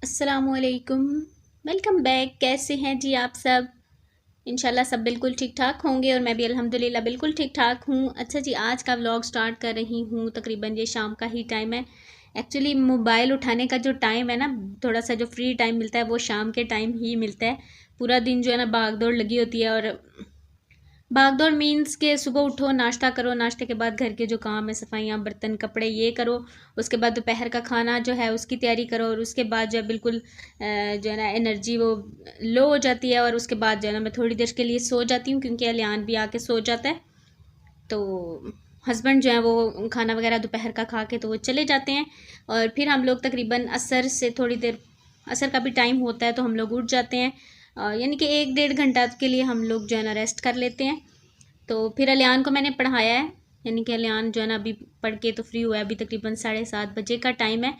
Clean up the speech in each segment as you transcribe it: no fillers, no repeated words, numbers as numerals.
अस्सलामुअलैकुम। Welcome back. कैसे हैं जी आप सब? इंशाल्लाह सब बिल्कुल ठीक ठाक होंगे और मैं भी अल्हम्दुलिल्लाह बिल्कुल ठीक ठाक हूँ। अच्छा जी, आज का व्लॉग स्टार्ट कर रही हूँ। तकरीबन ये शाम का ही टाइम है। एक्चुअली मोबाइल उठाने का जो टाइम है ना, थोड़ा सा जो फ्री टाइम मिलता है वो शाम के टाइम ही मिलता है। पूरा दिन जो है ना भाग दौड़ लगी होती है। और भागदौड़ मीन्स के सुबह उठो, नाश्ता करो, नाश्ते के बाद घर के जो काम है, सफाइयाँ, बर्तन, कपड़े, ये करो। उसके बाद दोपहर का खाना जो है उसकी तैयारी करो। और उसके बाद जो है बिल्कुल जो है ना एनर्जी वो लो हो जाती है। और उसके बाद जो है ना मैं थोड़ी देर के लिए सो जाती हूँ, क्योंकि अलियान भी आके सो जाता है। तो हस्बैंड जो है वो खाना वगैरह दोपहर का खा के तो वो चले जाते हैं। और फिर हम लोग तकरीबन असर से थोड़ी देर, असर का भी टाइम होता है तो हम लोग उठ जाते हैं। यानी कि 1-1.5 घंटा के लिए हम लोग जो है ना रेस्ट कर लेते हैं। तो फिर अलियान को मैंने पढ़ाया है, यानी कि अलियान जो है ना अभी पढ़ के तो फ्री हुआ है। अभी तकरीबन 7:30 बजे का टाइम है।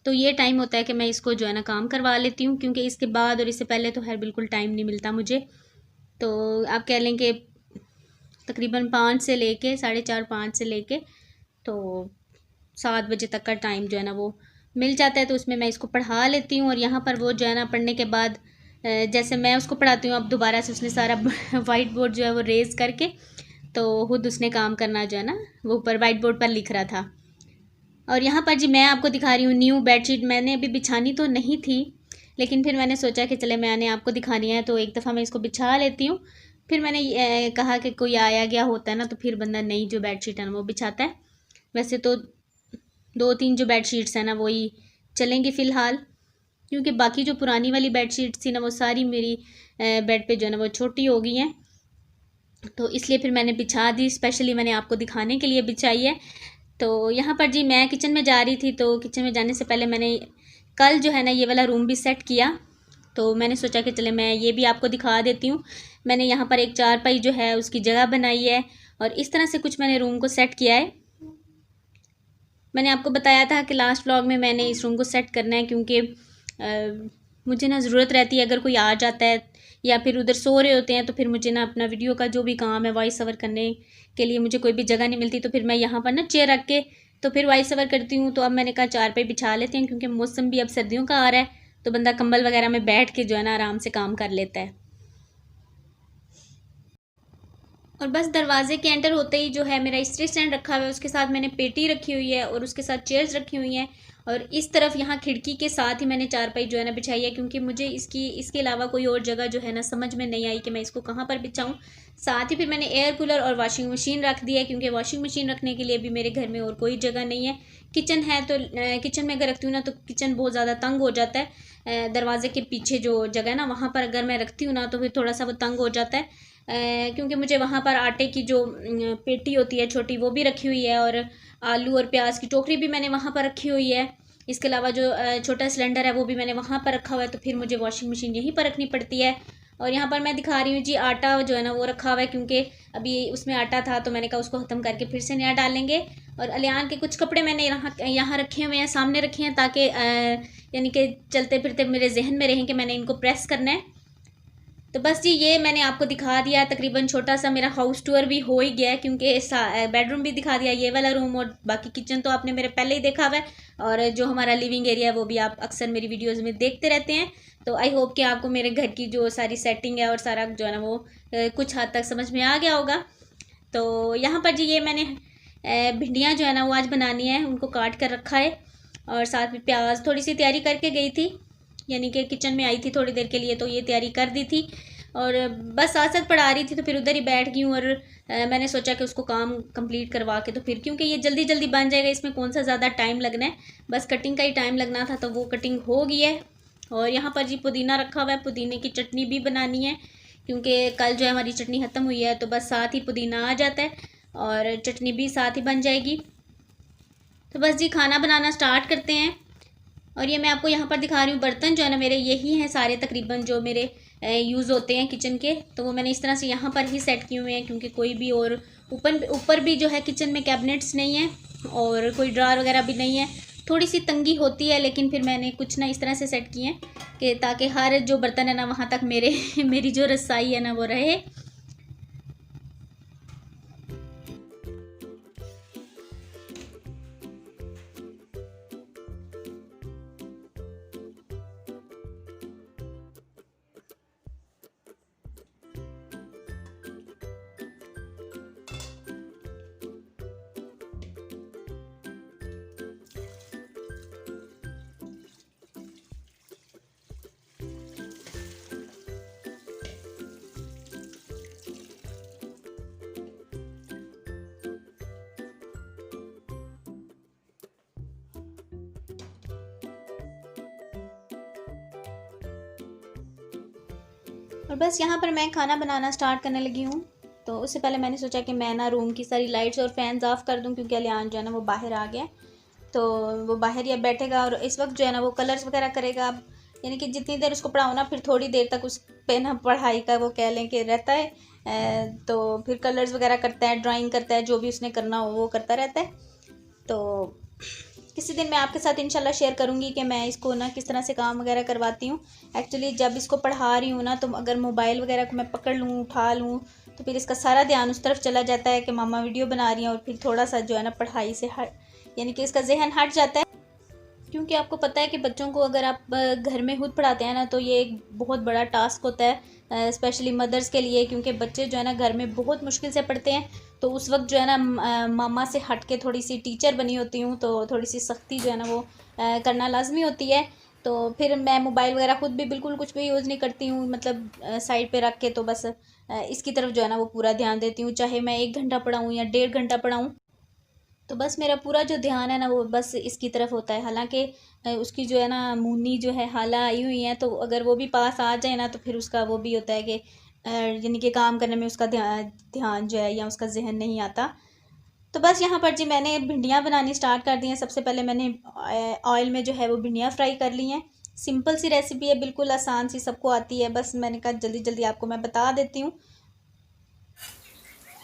तो ये टाइम होता है कि मैं इसको जो है ना काम करवा लेती हूँ, क्योंकि इसके बाद और इससे पहले तो खैर बिल्कुल टाइम नहीं मिलता मुझे। तो आप कह लें कि तकरीबन 5 से लेके 4:30-5 से लेके तो 7 बजे तक का टाइम जो है ना वो मिल जाता है। तो उसमें मैं इसको पढ़ा लेती हूँ। और यहाँ पर वो जो है ना पढ़ने के बाद जैसे मैं उसको पढ़ाती हूँ, अब दोबारा से उसने सारा वाइट बोर्ड जो है वो रेज़ करके तो खुद उसने काम करना जो है ना वो ऊपर वाइट बोर्ड पर लिख रहा था। और यहाँ पर जी मैं आपको दिखा रही हूँ न्यू बेडशीट। मैंने अभी बिछानी तो नहीं थी, लेकिन फिर मैंने सोचा कि चले मैंने आपको दिखानी है तो एक दफ़ा मैं इसको बिछा लेती हूँ। फिर मैंने कहा कि कोई आया गया होता है ना, तो फिर बंदा नई जो बेडशीट है ना वो बिछाता है। वैसे तो 2-3 जो बेडशीट्स हैं ना वही चलेंगी फ़िलहाल, क्योंकि बाकी जो पुरानी वाली बेडशीट्स थी ना वो सारी मेरी बेड पे जो है ना वो छोटी हो गई हैं। तो इसलिए फिर मैंने बिछा दी, स्पेशली मैंने आपको दिखाने के लिए बिछाई है। तो यहाँ पर जी मैं किचन में जा रही थी, तो किचन में जाने से पहले मैंने कल जो है ना ये वाला रूम भी सेट किया। तो मैंने सोचा कि चले मैं ये भी आपको दिखा देती हूँ। मैंने यहाँ पर एक चारपाई जो है उसकी जगह बनाई है, और इस तरह से कुछ मैंने रूम को सेट किया है। मैंने आपको बताया था कि लास्ट व्लॉग में मैंने इस रूम को सेट करना है, क्योंकि मुझे ना ज़रूरत रहती है अगर कोई आ जाता है या फिर उधर सो रहे होते हैं, तो फिर मुझे ना अपना वीडियो का जो भी काम है वॉइस ओवर करने के लिए मुझे कोई भी जगह नहीं मिलती। तो फिर मैं यहाँ पर ना चेयर रख के तो फिर वॉइस ओवर करती हूँ। तो अब मैंने कहा चारपाई बिछा लेते हैं, क्योंकि मौसम भी अब सर्दियों का आ रहा है, तो बंदा कंबल वगैरह में बैठ के जो है ना आराम से काम कर लेता है। और बस दरवाजे के एंटर होते ही जो है मेरा इस्त्री स्टैंड रखा हुआ है, उसके साथ मैंने पेटी रखी हुई है और उसके साथ चेयर्स रखी हुई हैं। और इस तरफ यहाँ खिड़की के साथ ही मैंने चारपाई जो है ना बिछाई है, क्योंकि मुझे इसके अलावा कोई और जगह जो है ना समझ में नहीं आई कि मैं इसको कहाँ पर बिछाऊँ। साथ ही फिर मैंने एयर कूलर और वॉशिंग मशीन रख दी है, क्योंकि वॉशिंग मशीन रखने के लिए भी मेरे घर में और कोई जगह नहीं है। किचन है तो किचन में अगर रखती हूँ ना तो किचन बहुत ज़्यादा तंग हो जाता है। दरवाजे के पीछे जो जगह है ना वहाँ पर अगर मैं रखती हूँ ना तो फिर थोड़ा सा वो तंग हो जाता है। क्योंकि मुझे वहाँ पर आटे की जो पेटी होती है छोटी वो भी रखी हुई है, और आलू और प्याज की टोकरी भी मैंने वहाँ पर रखी हुई है। इसके अलावा जो छोटा सिलेंडर है वो भी मैंने वहाँ पर रखा हुआ है, तो फिर मुझे वॉशिंग मशीन यहीं पर रखनी पड़ती है। और यहाँ पर मैं दिखा रही हूँ जी आटा जो है ना वो रखा हुआ है, क्योंकि अभी उसमें आटा था तो मैंने कहा उसको ख़त्म करके फिर से नया डालेंगे। और अलियान के कुछ कपड़े मैंने यहाँ रखे हुए हैं, सामने रखे हैं, ताकि यानी कि चलते फिरते मेरे जहन में रहें कि मैंने इनको प्रेस करना है। तो बस जी ये मैंने आपको दिखा दिया। तकरीबन छोटा सा मेरा हाउस टूर भी हो ही गया है, क्योंकि बेडरूम भी दिखा दिया, ये वाला रूम, और बाकी किचन तो आपने मेरे पहले ही देखा हुआ है। और जो हमारा लिविंग एरिया है वो भी आप अक्सर मेरी वीडियोस में देखते रहते हैं। तो आई होप कि आपको मेरे घर की जो सारी सेटिंग है और सारा जो है ना वो कुछ हद तक समझ में आ गया होगा। तो यहाँ पर जी ये मैंने भिंडियाँ जो है ना वो आज बनानी है, उनको काट कर रखा है। और साथ में प्याज थोड़ी सी तैयारी करके गई थी, यानी कि किचन में आई थी थोड़ी देर के लिए, तो ये तैयारी कर दी थी। और बस साथ साथ पढ़ा रही थी तो फिर उधर ही बैठ गई हूँ। और मैंने सोचा कि उसको काम कंप्लीट करवा के तो फिर, क्योंकि ये जल्दी जल्दी बन जाएगा, इसमें कौन सा ज़्यादा टाइम लगना है, बस कटिंग का ही टाइम लगना था, तो वो कटिंग हो गई है। और यहाँ पर जी पुदीना रखा हुआ है, पुदीने की चटनी भी बनानी है, क्योंकि कल जो है हमारी चटनी ख़त्म हुई है, तो बस साथ ही पुदीना आ जाता है और चटनी भी साथ ही बन जाएगी। तो बस जी खाना बनाना स्टार्ट करते हैं। और ये मैं आपको यहाँ पर दिखा रही हूँ, बर्तन जो है ना मेरे यही हैं सारे तकरीबन जो मेरे यूज़ होते हैं किचन के, तो वो मैंने इस तरह से यहाँ पर ही सेट किए हुए हैं, क्योंकि कोई भी और ऊपर ऊपर भी जो है किचन में कैबिनेट्स नहीं है और कोई ड्रार वगैरह भी नहीं है। थोड़ी सी तंगी होती है, लेकिन फिर मैंने कुछ ना इस तरह से सेट किए हैं कि ताकि हर जो बर्तन है ना वहाँ तक मेरे मेरी जो रसाई है ना वो रहे। और बस यहाँ पर मैं खाना बनाना स्टार्ट करने लगी हूँ। तो उससे पहले मैंने सोचा कि मैं ना रूम की सारी लाइट्स और फैंस ऑफ कर दूँ, क्योंकि अलियान जो है ना वो बाहर आ गया। तो वो बाहर ही अब बैठेगा और इस वक्त जो है ना वो कलर्स वगैरह करेगा। अब यानी कि जितनी देर उसको पढ़ाओ ना, फिर थोड़ी देर तक उस पे ना पढ़ाई का वो कह लें कि रहता है। तो फिर कलर्स वगैरह करता है, ड्राइंग करता है, जो भी उसने करना हो वो करता रहता है। तो किसी दिन मैं आपके साथ इंशाल्लाह शेयर करूंगी कि मैं इसको ना किस तरह से काम वगैरह करवाती हूँ। एक्चुअली जब इसको पढ़ा रही हूँ ना, तो अगर मोबाइल वगैरह को मैं पकड़ लूँ, उठा लूँ, तो फिर इसका सारा ध्यान उस तरफ चला जाता है कि मामा वीडियो बना रही हैं, और फिर थोड़ा सा जो है ना पढ़ाई से यानी कि इसका जहन हट जाता है। क्योंकि आपको पता है कि बच्चों को अगर आप घर में खुद पढ़ाते हैं ना, तो ये एक बहुत बड़ा टास्क होता है, स्पेशली मदर्स के लिए, क्योंकि बच्चे जो है ना घर में बहुत मुश्किल से पढ़ते हैं। तो उस वक्त जो है ना मामा से हट के थोड़ी सी टीचर बनी होती हूँ, तो थोड़ी सी सख्ती जो है ना वो करना लाजमी होती है। तो फिर मैं मोबाइल वगैरह ख़ुद भी बिल्कुल कुछ भी यूज़ नहीं करती हूँ, मतलब साइड पे रख के, तो बस इसकी तरफ जो है ना वो पूरा ध्यान देती हूँ, चाहे मैं 1 घंटा पढ़ाऊँ या 1.5 घंटा पढ़ाऊँ। तो बस मेरा पूरा जो ध्यान है ना वो बस इसकी तरफ होता है। हालांकि उसकी जो है ना मुन्नी जो है हाला आई हुई है, तो अगर वो भी पास आ जाए ना, तो फिर उसका वो भी होता है कि यानी कि काम करने में उसका ध्यान जो है या उसका जहन नहीं आता। तो बस यहाँ पर जी मैंने भिंडियाँ बनानी स्टार्ट कर दी हैं। सबसे पहले मैंने ऑयल में जो है वो भिंडियाँ फ्राई कर ली हैं। सिंपल सी रेसिपी है, बिल्कुल आसान सी, सबको आती है, बस मैंने कहा जल्दी जल्दी आपको मैं बता देती हूँ।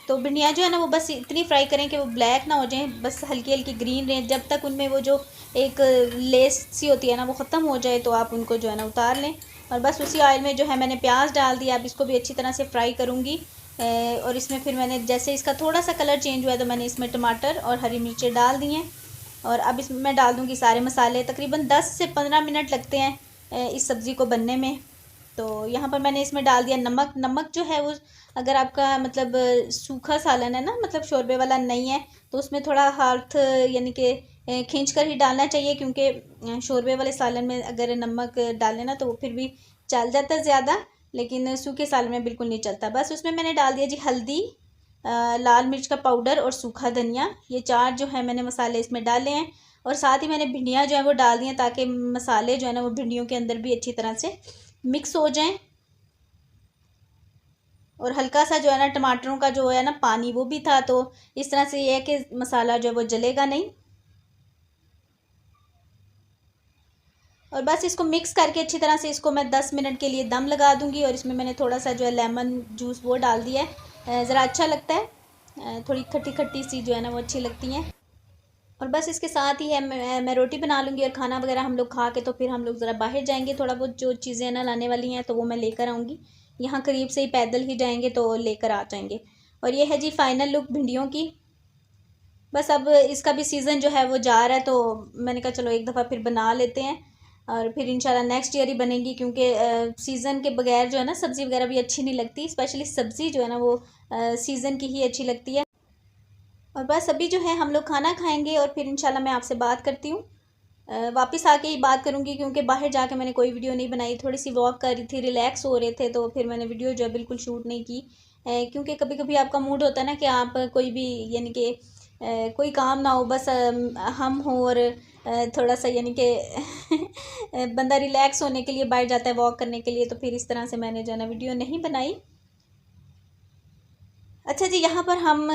तो भिंडियाँ जो है ना वो बस इतनी फ्राई करें कि वो ब्लैक ना हो जाएं, बस हल्की हल्की ग्रीन रहें। जब तक उनमें वो जो एक लेस सी होती है ना वो ख़त्म हो जाए, तो आप उनको जो है ना उतार लें। और बस उसी ऑयल में जो है मैंने प्याज डाल दिया। अब इसको भी अच्छी तरह से फ्राई करूँगी। और इसमें फिर मैंने जैसे इसका थोड़ा सा कलर चेंज हुआ है, तो मैंने इसमें टमाटर और हरी मिर्चें डाल दी हैं। और अब इसमें मैं डाल दूँगी सारे मसाले। तकरीबन 10 से 15 मिनट लगते हैं इस सब्ज़ी को बनने में। तो यहाँ पर मैंने इसमें डाल दिया नमक। नमक जो है वो अगर आपका मतलब सूखा सालन है ना, मतलब शोरबे वाला नहीं है, तो उसमें थोड़ा हाथ यानी कि खींच कर ही डालना चाहिए, क्योंकि शोरबे वाले सालन में अगर नमक डालें ना तो वो फिर भी चल जाता है ज़्यादा, लेकिन सूखे सालन में बिल्कुल नहीं चलता। बस उसमें मैंने डाल दिया जी हल्दी, लाल मिर्च का पाउडर और सूखा धनिया। ये 4 जो है मैंने मसाले इसमें डाले हैं। और साथ ही मैंने भिंडियाँ जो है वो डाल दी हैं, ताकि मसाले जो है ना वो भिंडियों के अंदर भी अच्छी तरह से मिक्स हो जाएं। और हल्का सा जो है ना टमाटरों का जो है ना पानी वो भी था, तो इस तरह से ये है कि मसाला जो है वो जलेगा नहीं। और बस इसको मिक्स करके अच्छी तरह से इसको मैं 10 मिनट के लिए दम लगा दूंगी। और इसमें मैंने थोड़ा सा जो है लेमन जूस वो डाल दिया है, ज़रा अच्छा लगता है, थोड़ी खट्टी खट्टी सी जो है ना वो अच्छी लगती हैं। और बस इसके साथ ही है मैं रोटी बना लूँगी, और खाना वगैरह हम लोग खा के तो फिर हम लोग ज़रा बाहर जाएंगे। थोड़ा बहुत जो चीज़ें ना लाने वाली हैं तो वो मैं लेकर आऊँगी। यहाँ करीब से ही पैदल ही जाएंगे, तो लेकर आ जाएंगे। और ये है जी फाइनल लुक भिंडियों की। बस अब इसका भी सीज़न जो है वो जा रहा है, तो मैंने कहा चलो एक दफ़ा फिर बना लेते हैं, और फिर इंशाल्लाह नेक्स्ट ईयर ही बनेगी, क्योंकि सीज़न के बगैर जो है ना सब्ज़ी वगैरह भी अच्छी नहीं लगती। स्पेशली सब्ज़ी जो है ना वो सीज़न की ही अच्छी लगती है। और बस अभी जो है हम लोग खाना खाएंगे, और फिर इंशाल्लाह मैं आपसे बात करती हूँ। वापस आके ही बात करूँगी, क्योंकि बाहर जाके मैंने कोई वीडियो नहीं बनाई। थोड़ी सी वॉक कर रही थी, रिलैक्स हो रहे थे, तो फिर मैंने वीडियो जो है बिल्कुल शूट नहीं की। क्योंकि कभी कभी आपका मूड होता है ना कि आप कोई भी यानी कि कोई काम ना हो, बस हम हो, और थोड़ा सा यानी कि बंदा रिलैक्स होने के लिए बाहर जाता है वॉक करने के लिए, तो फिर इस तरह से मैंने जो है ना वीडियो नहीं बनाई। अच्छा जी, यहाँ पर हम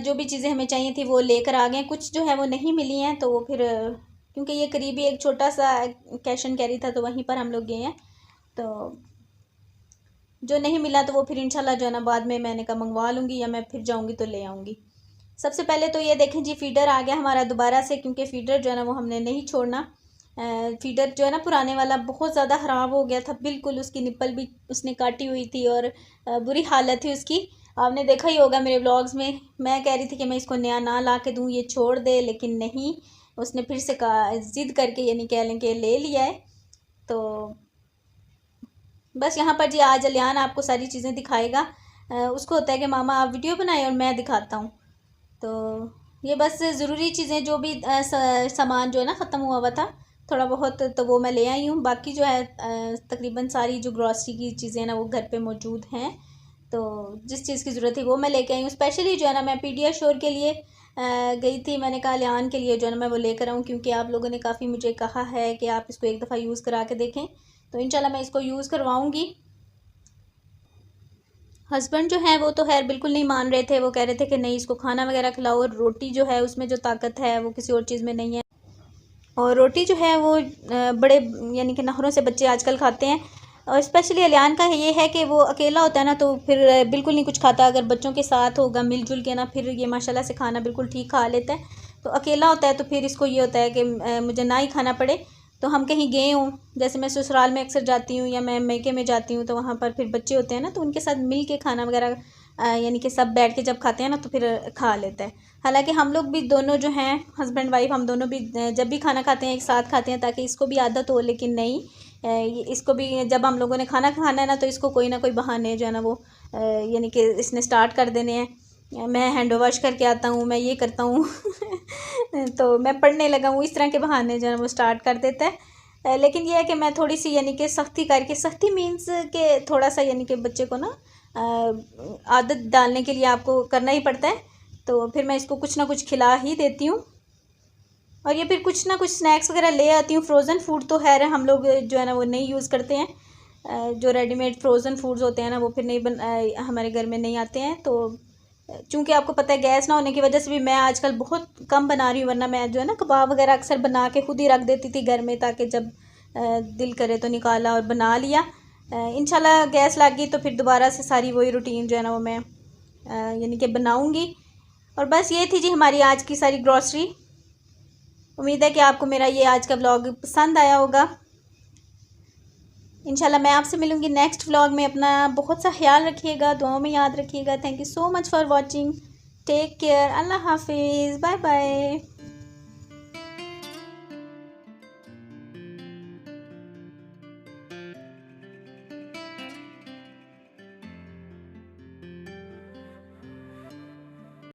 जो भी चीज़ें हमें चाहिए थी वो लेकर आ गए। कुछ जो है वो नहीं मिली हैं, तो वो फिर क्योंकि ये करीबी एक छोटा सा कैश एंड कैरी था, तो वहीं पर हम लोग गए हैं। तो जो नहीं मिला तो वो फिर इंशाल्लाह जो है ना बाद में मैंने कहा मंगवा लूँगी, या मैं फिर जाऊँगी तो ले आऊँगी। सबसे पहले तो ये देखें जी, फीडर आ गया हमारा दोबारा से, क्योंकि फीडर जो है ना वो हमने नहीं छोड़ना। फीडर जो है ना पुराने वाला बहुत ज़्यादा ख़राब हो गया था, बिल्कुल उसकी निप्पल भी उसने काटी हुई थी, और बुरी हालत थी उसकी। आपने देखा ही होगा मेरे व्लॉग्स में। मैं कह रही थी कि मैं इसको नया ना ला के दूँ, ये छोड़ दे, लेकिन नहीं, उसने फिर से ज़िद करके यानी कह लें कि ले लिया है। तो बस यहाँ पर जी आज अलियान आपको सारी चीज़ें दिखाएगा। उसको होता है कि मामा आप वीडियो बनाए और मैं दिखाता हूँ। तो ये बस ज़रूरी चीज़ें जो भी सामान जो है ना ख़त्म हुआ हुआ था थोड़ा बहुत, तो वो मैं ले आई हूँ। बाकी जो है तकरीबन सारी जो ग्रॉसरी की चीज़ें ना वो घर पे मौजूद हैं। तो जिस चीज़ की ज़रूरत थी वो मैं लेके आई हूँ। स्पेशली जो है ना मैं पीडियाश्योर के लिए गई थी। मैंने कहा अलियान के लिए जो है ना मैं वो लेकर आऊँ, क्योंकि आप लोगों ने काफ़ी मुझे कहा है कि आप इसको एक दफ़ा यूज़ करा के देखें। तो इंशाल्लाह मैं इसको यूज़ करवाऊँगी। हस्बैंड जो है वो तो खैर बिल्कुल नहीं मान रहे थे। वो कह रहे थे कि नहीं, इसको खाना वगैरह खिलाओ, रोटी जो है उसमें जो ताकत है वो किसी और चीज़ में नहीं है। और रोटी जो है वो बड़े यानी कि नखरों से बच्चे आजकल खाते हैं। और स्पेशली अलियान का ये है कि वो अकेला होता है ना, तो फिर बिल्कुल नहीं कुछ खाता। अगर बच्चों के साथ होगा मिलजुल के ना, फिर ये माशाल्लाह से खाना बिल्कुल ठीक खा लेता है। तो अकेला होता है तो फिर इसको ये होता है कि मुझे ना ही खाना पड़े। तो हम कहीं गए हों, जैसे मैं ससुराल में अक्सर जाती हूँ या मैं मैके में जाती हूँ, तो वहाँ पर फिर बच्चे होते हैं ना, तो उनके साथ मिल के खाना वगैरह यानी कि सब बैठ के जब खाते हैं ना तो फिर खा लेता है। हालांकि हम लोग भी दोनों जो हैं हस्बैंड वाइफ, हम दोनों भी जब भी खाना खाते हैं एक साथ खाते हैं, ताकि इसको भी आदत हो। लेकिन नहीं, इसको भी जब हम लोगों ने खाना खाना है ना, तो इसको कोई ना कोई बहाने जो है ना वो यानी कि इसने स्टार्ट कर देने हैं। मैं हैंड वॉश करके आता हूँ, मैं ये करता हूँ तो मैं पढ़ने लगा हूँ, इस तरह के बहाने जो है वो स्टार्ट कर देता है। लेकिन यह है कि मैं थोड़ी सी यानी कि सख्ती करके, सख्ती मीन्स के थोड़ा सा यानी कि बच्चे को ना आदत डालने के लिए आपको करना ही पड़ता है। तो फिर मैं इसको कुछ ना कुछ खिला ही देती हूँ। और ये फिर कुछ ना कुछ स्नैक्स वगैरह ले आती हूँ। फ्रोज़न फूड तो खैर हम लोग जो है ना वो नहीं यूज़ करते हैं। जो रेडीमेड फ्रोज़न फूड्स होते हैं ना वो फिर नहीं हमारे घर में नहीं आते हैं। तो चूँकि आपको पता है गैस ना होने की वजह से भी मैं आजकल बहुत कम बना रही हूँ, वरना मैं जो है ना कबाब वगैरह अक्सर बना के खुद ही रख देती थी घर में, ताकि जब दिल करे तो निकाला और बना लिया। इंशाल्लाह गैस लग गई तो फिर दोबारा से सारी वही रूटीन जो है ना वो मैं यानी कि बनाऊँगी। और बस ये थी जी हमारी आज की सारी ग्रॉसरी। उम्मीद है कि आपको मेरा ये आज का व्लॉग पसंद आया होगा। इंशाल्लाह मैं आपसे मिलूँगी नेक्स्ट व्लॉग में। अपना बहुत सा ख्याल रखिएगा, दुआओं में याद रखिएगा। Thank you so much for watching. Take care. अल्लाह हाफिज़। Bye bye.